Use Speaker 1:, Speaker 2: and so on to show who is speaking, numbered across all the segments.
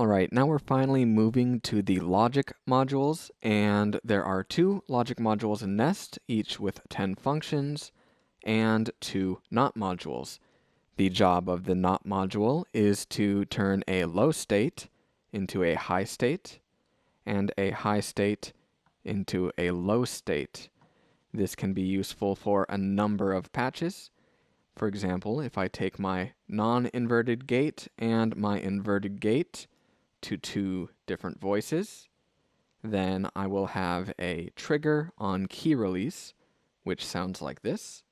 Speaker 1: Alright, now we're finally moving to the logic modules, and there are 2 logic modules in Nest, each with 10 functions, and 2 not modules. The job of the not module is to turn a low state into a high state, and a high state into a low state. This can be useful for a number of patches. For example, if I take my non-inverted gate and my inverted gate to 2 different voices, then I will have a trigger on key release, which sounds like this.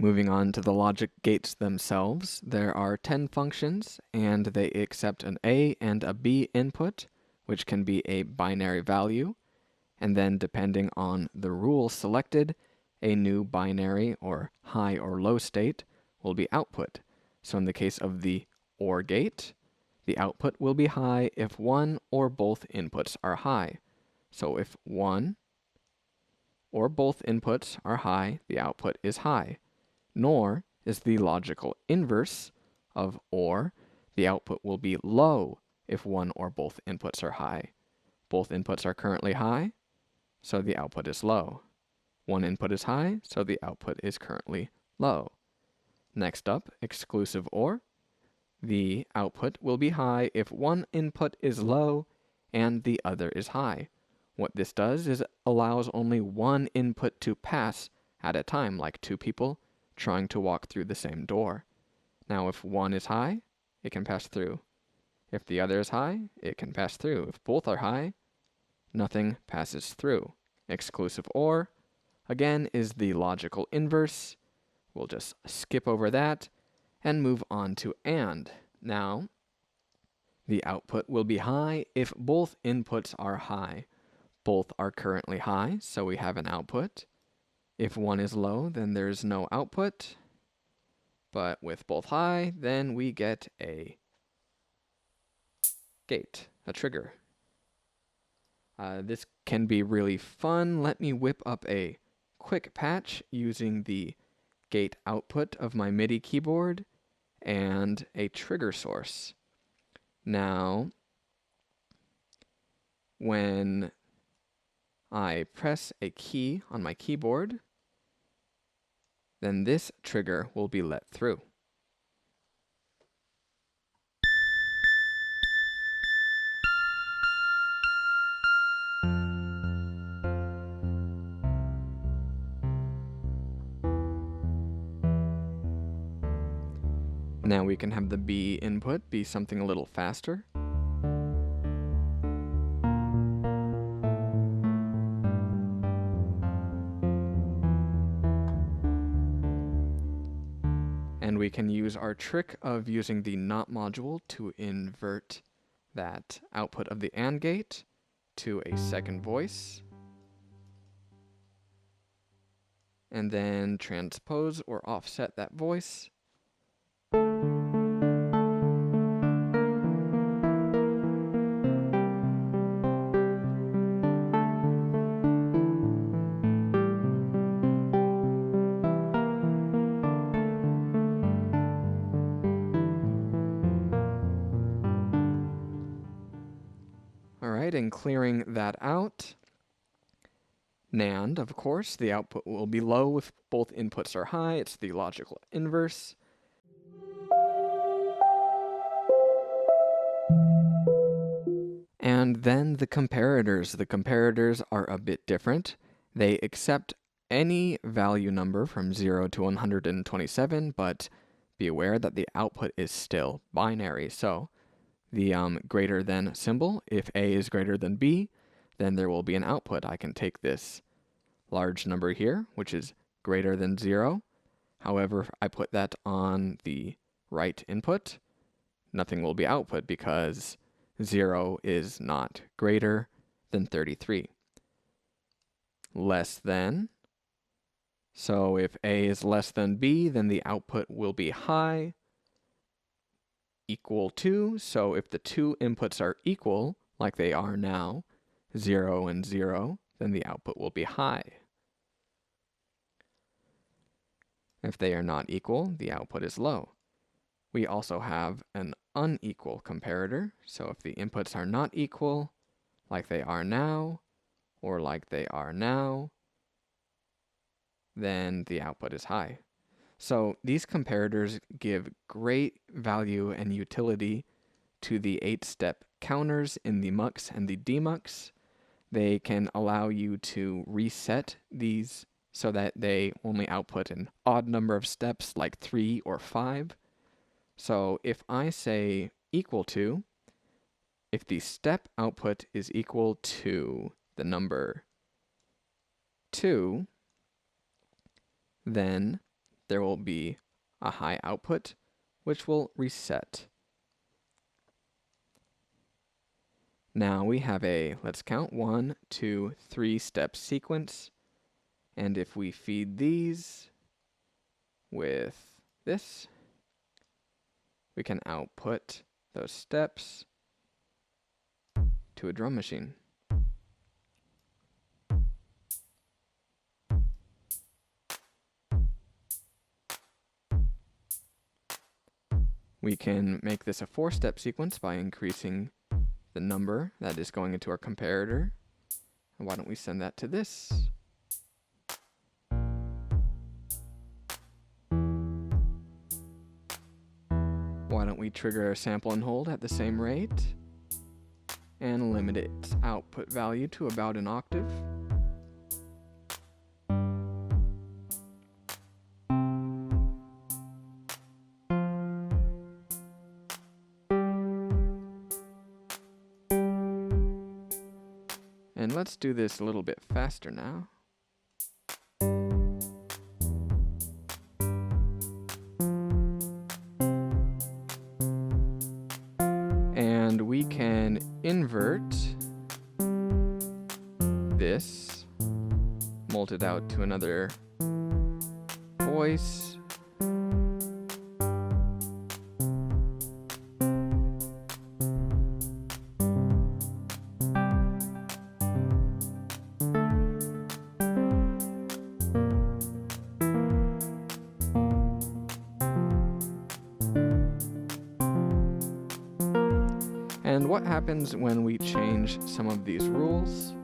Speaker 1: Moving on to the logic gates themselves, there are 10 functions, and they accept an A and a B input, which can be a binary value, and then depending on the rule selected, a new binary or high or low state will be output. So in the case of the OR gate, the output will be high if one or both inputs are high. So if one or both inputs are high, the output is high. NOR is the logical inverse of OR. The output will be low if one or both inputs are high. Both inputs are currently high, so the output is low. One input is high, so the output is currently low. Next up, exclusive OR. The output will be high if one input is low and the other is high. What this does is it allows only one input to pass at a time, like 2 people trying to walk through the same door. Now, if one is high, it can pass through. If the other is high, it can pass through. If both are high, nothing passes through. Exclusive OR, again, is the logical inverse. We'll just skip over that and move on to AND. Now, the output will be high if both inputs are high. Both are currently high, so we have an output. If one is low, then there's no output. But with both high, then we get a gate, a trigger. This can be really fun. Let me whip up a quick patch using the gate output of my MIDI keyboard and a trigger source. Now, when I press a key on my keyboard, then this trigger will be let through. Now we can have the B input be something a little faster. And we can use our trick of using the NOT module to invert that output of the AND gate to a second voice, and then transpose or offset that voice. Alright, and clearing that out, NAND, of course, the output will be low if both inputs are high. It's the logical inverse. And then the comparators. The comparators are a bit different. They accept any value number from 0 to 127, but be aware that the output is still binary. So the greater than symbol, if A is greater than B, then there will be an output. I can take this large number here, which is greater than 0, However, if I put that on the right input, nothing will be output because 0 is not greater than 33. Less than. So if A is less than B, then the output will be high. Equal to, so if the two inputs are equal, like they are now, 0 and 0, then the output will be high. If they are not equal, the output is low. We also have an unequal comparator, so if the inputs are not equal, like they are now, or like they are now, then the output is high. So these comparators give great value and utility to the 8-step counters in the mux and the demux. They can allow you to reset these so that they only output an odd number of steps, like 3 or 5. So if I say equal to, if the step output is equal to the number 2, then there will be a high output, which will reset. Now we have a, let's count, 1, 2, 3 step sequence. And if we feed these with this, we can output those steps to a drum machine. We can make this a 4-step sequence by increasing the number that is going into our comparator. And why don't we send that to this? Why don't we trigger a sample and hold at the same rate and limit its output value to about an octave? And let's do this a little bit faster now. And we can invert this, mold it out to another voice. And what happens when we change some of these rules?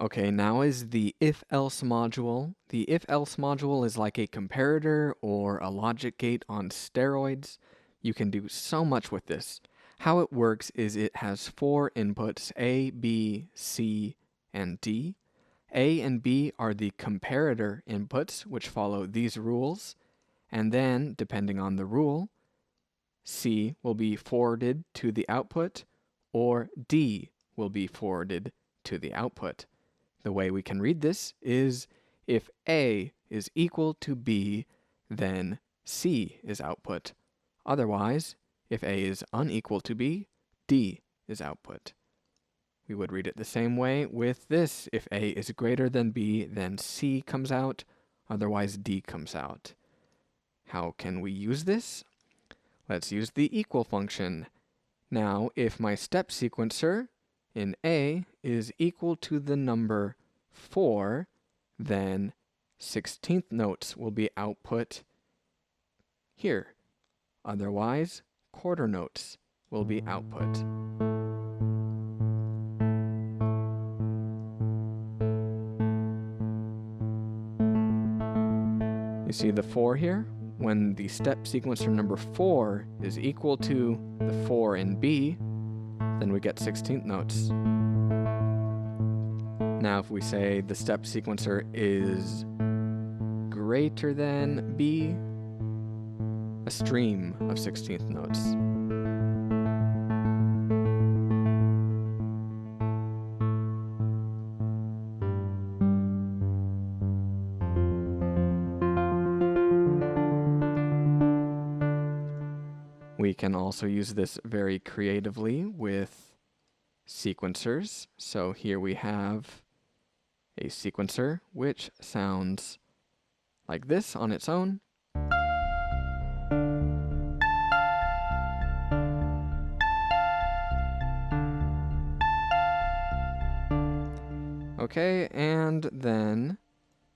Speaker 1: Okay, now is the if-else module. The if-else module is like a comparator or a logic gate on steroids. You can do so much with this. How it works is it has 4 inputs, A, B, C, and D. A and B are the comparator inputs, which follow these rules. And then, depending on the rule, C will be forwarded to the output, or D will be forwarded to the output. The way we can read this is if A is equal to B, then C is output. Otherwise, if A is unequal to B, D is output. We would read it the same way with this. If A is greater than B, then C comes out. Otherwise, D comes out. How can we use this? Let's use the equal function. Now, if my step sequencer in A is equal to the number 4, then 16th notes will be output here. Otherwise, quarter notes will be output. You see the 4 here? When the step sequencer number 4 is equal to the 4 in B, then we get 16th notes. Now if we say the step sequencer is greater than B, a stream of 16th notes. We can also use this very creatively with sequencers. So here we have a sequencer which sounds like this on its own. Okay, and then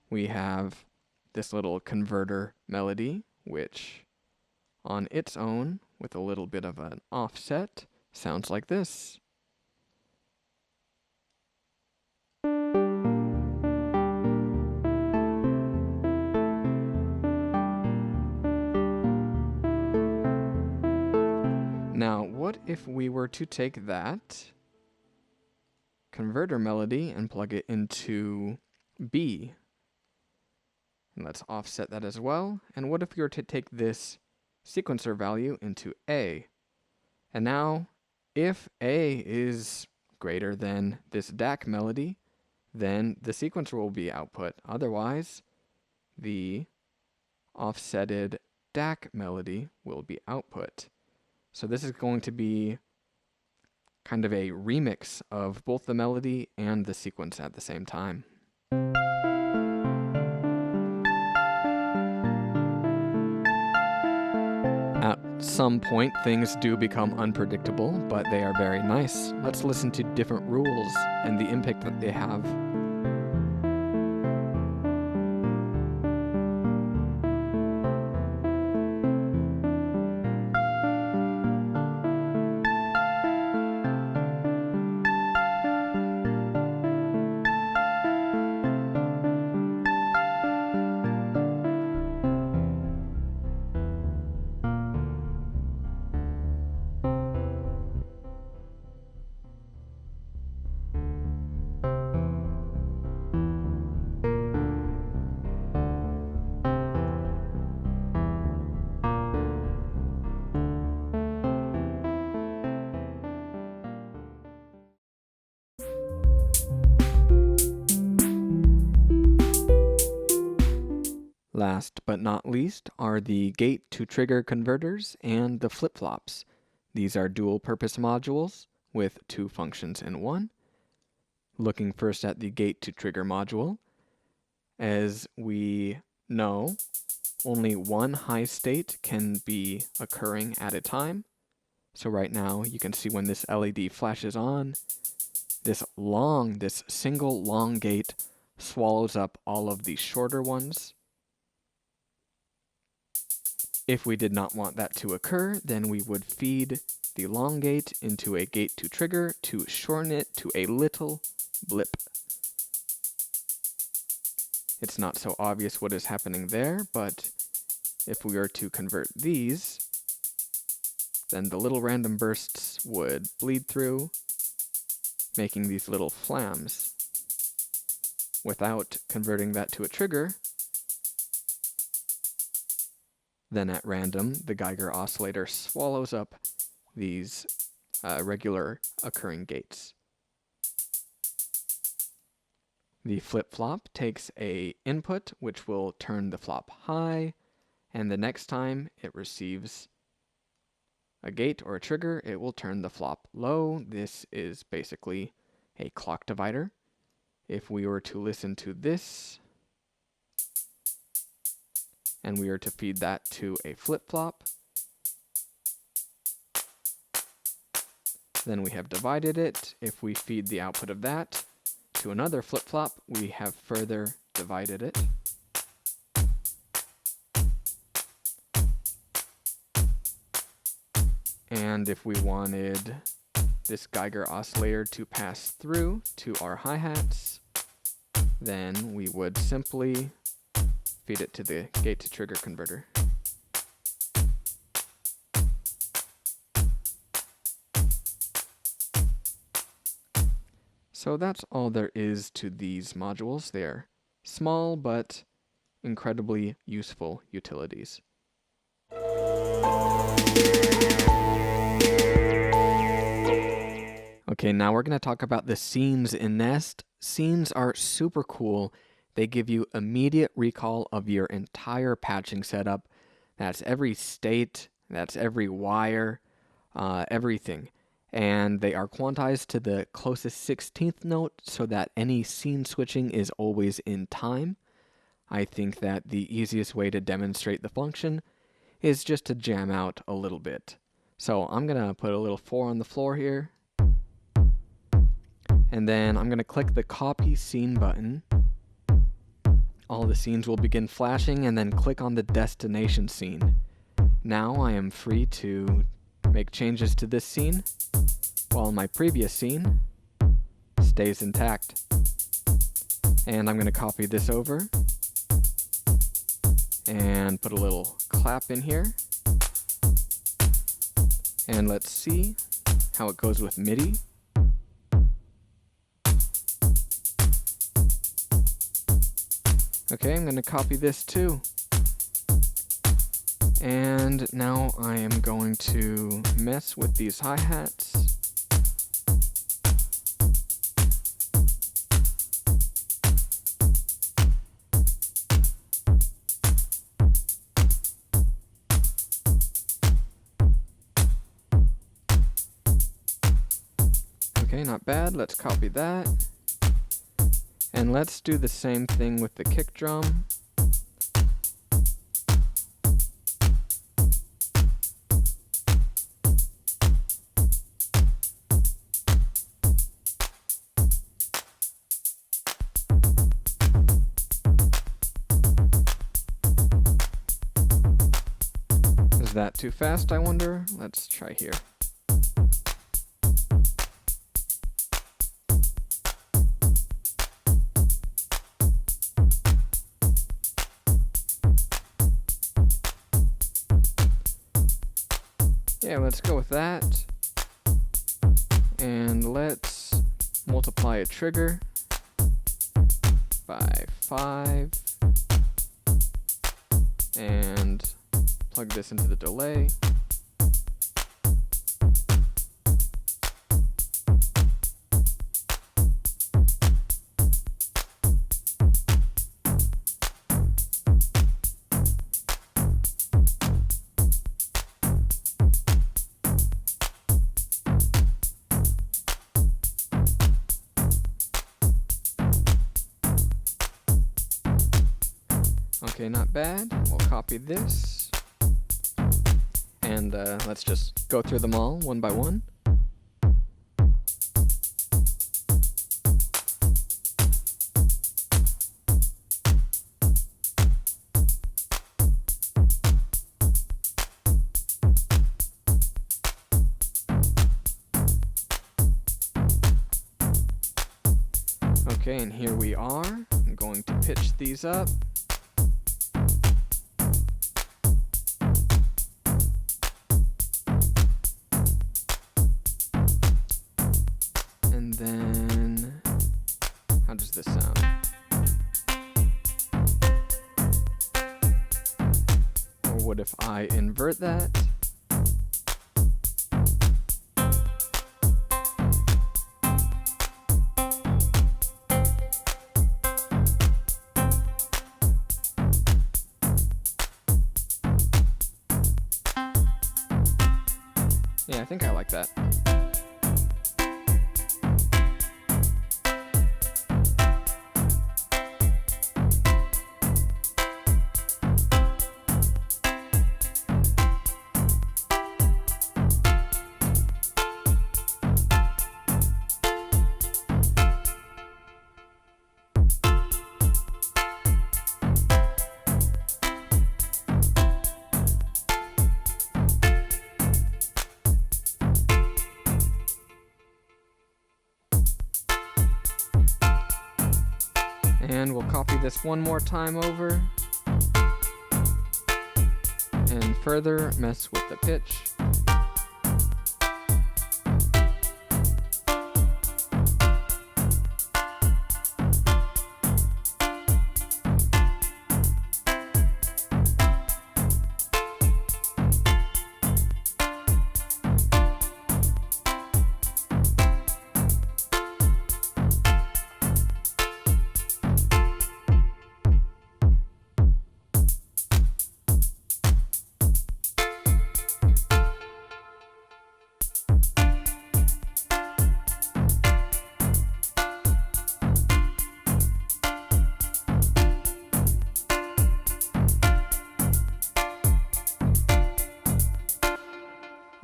Speaker 1: we have this little converter melody, which on its own, with a little bit of an offset, sounds like this. Now, what if we were to take that converter melody and plug it into B? And let's offset that as well. And what if we were to take this sequencer value into A? And now, if A is greater than this DAC melody, then the sequencer will be output. Otherwise, the offsetted DAC melody will be output. So this is going to be kind of a remix of both the melody and the sequence at the same time. At some point, things do become unpredictable, but they are very nice. Let's listen to different rules and the impact that they have. Last but not least are the gate to trigger converters and the flip-flops. These are dual-purpose modules with 2 functions in one. Looking first at the gate to trigger module, as we know, only one high state can be occurring at a time. So right now you can see when this LED flashes on, this single long gate swallows up all of the shorter ones. If we did not want that to occur, then we would feed the long gate into a gate to trigger to shorten it to a little blip. It's not so obvious what is happening there, but if we were to convert these, then the little random bursts would bleed through, making these little flams. Without converting that to a trigger, then at random, the Geiger oscillator swallows up these regular occurring gates. The flip-flop takes a input which will turn the flop high, and the next time it receives a gate or a trigger, it will turn the flop low. This is basically a clock divider. If we were to listen to this, and we were to feed that to a flip-flop, then we have divided it. If we feed the output of that to another flip-flop, we have further divided it. And if we wanted this Geiger oscillator to pass through to our hi-hats, then we would simply feed it to the gate-to-trigger converter. So that's all there is to these modules. They're small but incredibly useful utilities. Okay, now we're going to talk about the scenes in Nest. Scenes are super cool. They give you immediate recall of your entire patching setup. That's every state, that's every wire, everything. And they are quantized to the closest 16th note so that any scene switching is always in time. I think that the easiest way to demonstrate the function is just to jam out a little bit. So I'm going to put a little 4 on the floor here. And then I'm going to click the copy scene button. All the scenes will begin flashing, and then click on the destination scene. Now I am free to make changes to this scene, while my previous scene stays intact. And I'm going to copy this over and put a little clap in here. And let's see how it goes with MIDI. Okay, I'm going to copy this too. And now I am going to mess with these hi-hats. Okay, not bad. Let's copy that. And let's do the same thing with the kick drum. Is that too fast, I wonder? Let's try here. Yeah, let's go with that. And let's multiply a trigger by 5. And plug this into the delay. Okay, not bad. We'll copy this. And let's just go through them all one by one. Okay, and here we are. I'm going to pitch these up. And then, how does this sound? Or what if I invert that? Yeah, I think I like that. And we'll copy this one more time over. And further mess with the pitch.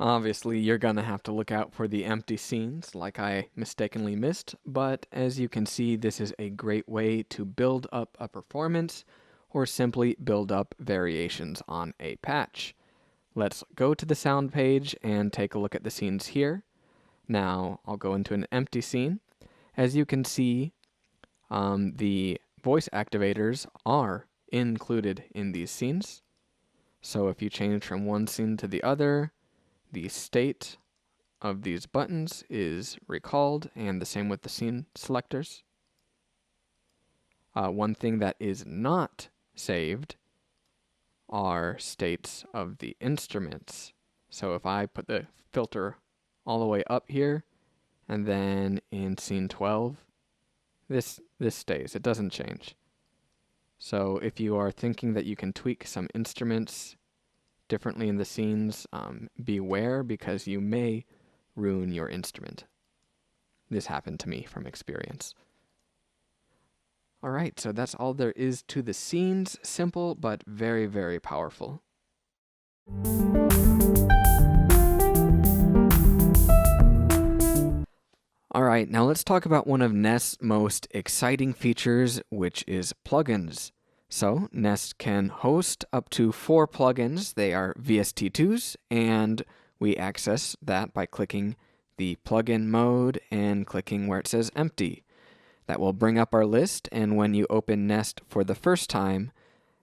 Speaker 1: Obviously, you're gonna have to look out for the empty scenes like I mistakenly missed, but as you can see, this is a great way to build up a performance or simply build up variations on a patch. Let's go to the sound page and take a look at the scenes here. Now, I'll go into an empty scene. As you can see, the voice activators are included in these scenes. So if you change from one scene to the other, the state of these buttons is recalled, and the same with the scene selectors. One thing that is not saved are states of the instruments. So if I put the filter all the way up here, and then in scene 12, this stays. It doesn't change. So if you are thinking that you can tweak some instruments differently in the scenes, beware, because you may ruin your instrument. This happened to me from experience. Alright, so that's all there is to the scenes. Simple, but very, very powerful. Alright, now let's talk about one of Nest's most exciting features, which is plugins. So, Nest can host up to 4 plugins. They are VST2s, and we access that by clicking the plugin mode and clicking where it says empty. That will bring up our list, and when you open Nest for the first time,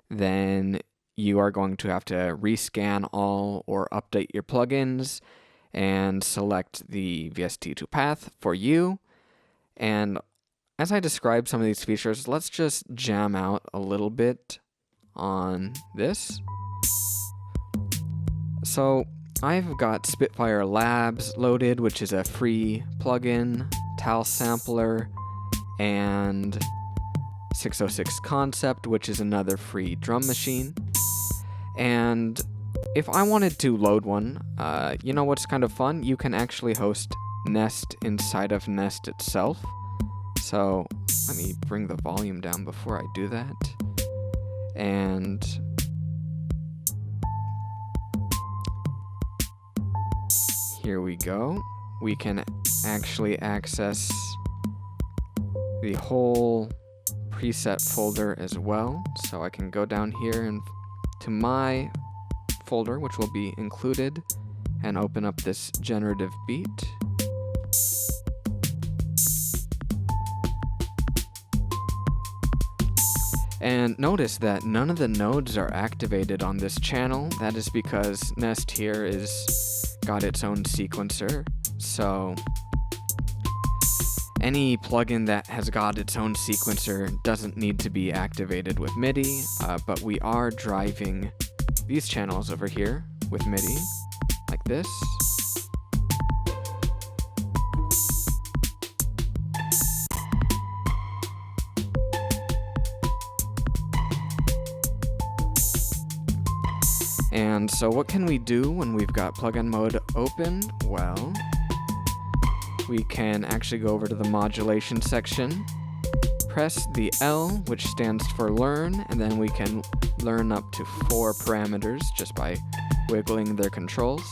Speaker 1: then you are going to have to rescan all or update your plugins and select the VST2 path for you. And as I describe some of these features, let's just jam out a little bit on this. So I've got Spitfire Labs loaded, which is a free plugin, Tal Sampler, and 606 Concept, which is another free drum machine. And if I wanted to load one, you know what's kind of fun? You can actually host Nest inside of Nest itself. So let me bring the volume down before I do that. And here we go. We can actually access the whole preset folder as well. So I can go down here and to my folder, which will be included, and open up this generative beat. And notice that none of the nodes are activated on this channel. That is because Nest here is got its own sequencer. So any plugin that has got its own sequencer doesn't need to be activated with MIDI, but we are driving these channels over here with MIDI, like this. And so what can we do when we've got plugin mode open? Well, we can actually go over to the modulation section, press the L, which stands for learn, and then we can learn up to 4 parameters just by wiggling their controls.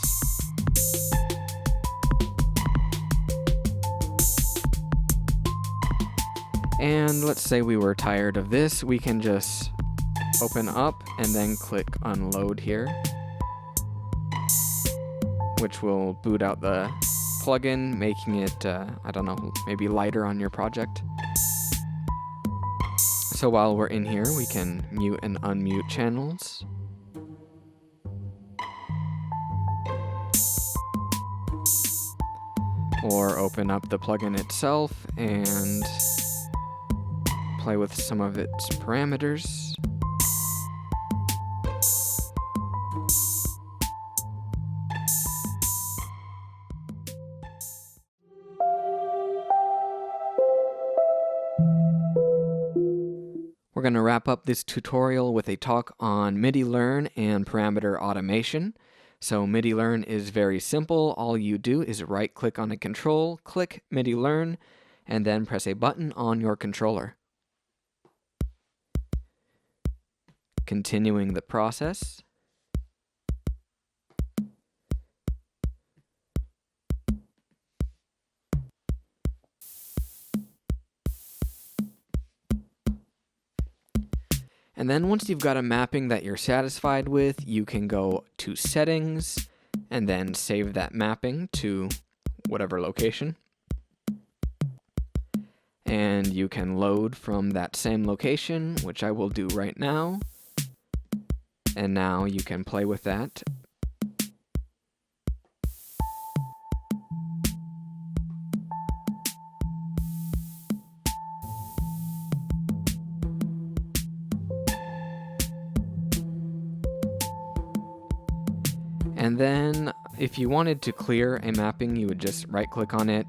Speaker 1: And let's say we were tired of this, we can just open up and then click unload here, which will boot out the plugin, making it, I don't know, maybe lighter on your project. So while we're in here, we can mute and unmute channels. Or open up the plugin itself and play with some of its parameters. We're going to wrap up this tutorial with a talk on MIDI Learn and parameter automation. So MIDI Learn is very simple. All you do is right-click on a control, click MIDI Learn, and then press a button on your controller. Continuing the process. And then once you've got a mapping that you're satisfied with, you can go to Settings and then save that mapping to whatever location. And you can load from that same location, which I will do right now. And now you can play with that. And then if you wanted to clear a mapping, you would just right-click on it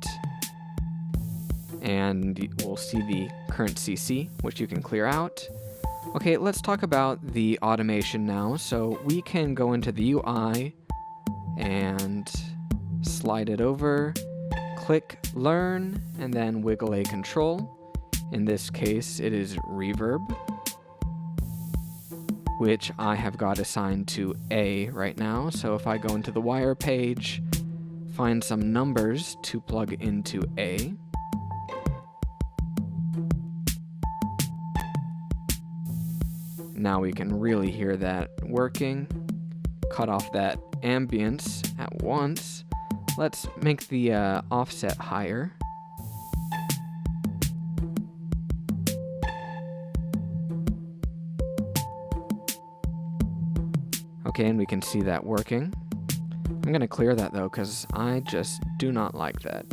Speaker 1: and we'll see the current CC, which you can clear out. Okay, let's talk about the automation now. So we can go into the UI and slide it over, click Learn, and then wiggle a control. In this case, it is reverb, which I have got assigned to A right now. So if I go into the wire page, find some numbers to plug into A. Now we can really hear that working. Cut off that ambience at once. Let's make the offset higher. Okay, and we can see that working. I'm going to clear that though, because I just do not like that.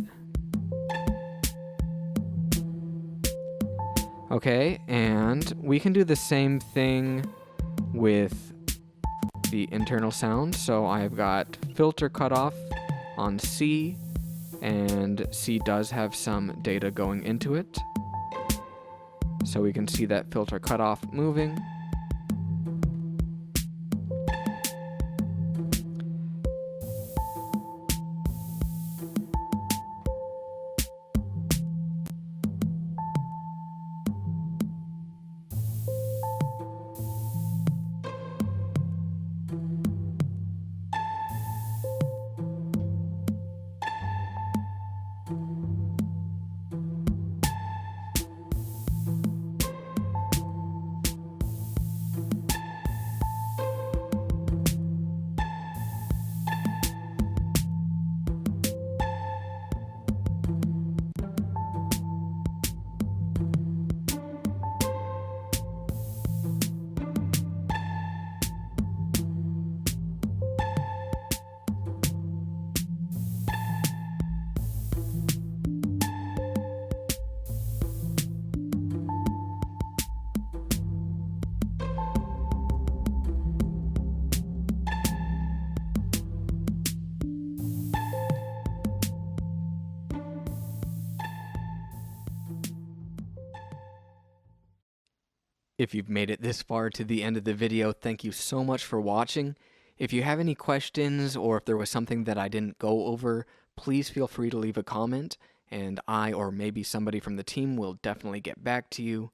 Speaker 1: Okay, and we can do the same thing with the internal sound. So I've got filter cutoff on C, and C does have some data going into it. So we can see that filter cutoff moving. If you've made it this far to the end of the video, thank you so much for watching. If you have any questions or if there was something that I didn't go over, please feel free to leave a comment, and I or maybe somebody from the team will definitely get back to you.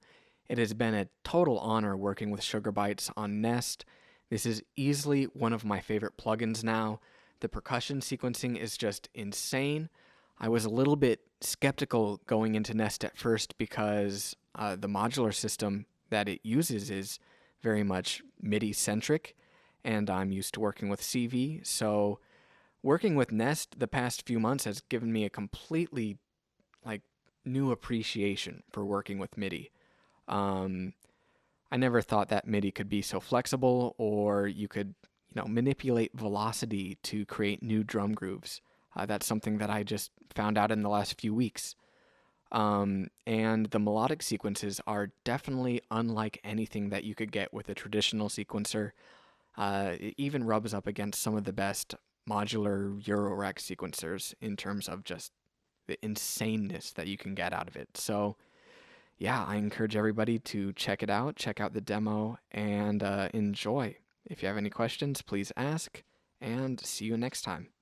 Speaker 1: It has been a total honor working with Sugar Bytes on Nest. This is easily one of my favorite plugins now. The percussion sequencing is just insane. I was a little bit skeptical going into Nest at first because the modular system that it uses is very much MIDI-centric, and I'm used to working with CV, so working with Nest the past few months has given me a completely new appreciation for working with MIDI. I never thought that MIDI could be so flexible, or you could, manipulate velocity to create new drum grooves. That's something that I just found out in the last few weeks. And the melodic sequences are definitely unlike anything that you could get with a traditional sequencer. It even rubs up against some of the best modular Eurorack sequencers in terms of just the insaneness that you can get out of it. So, yeah, I encourage everybody to check it out, check out the demo, and enjoy. If you have any questions, please ask, and see you next time.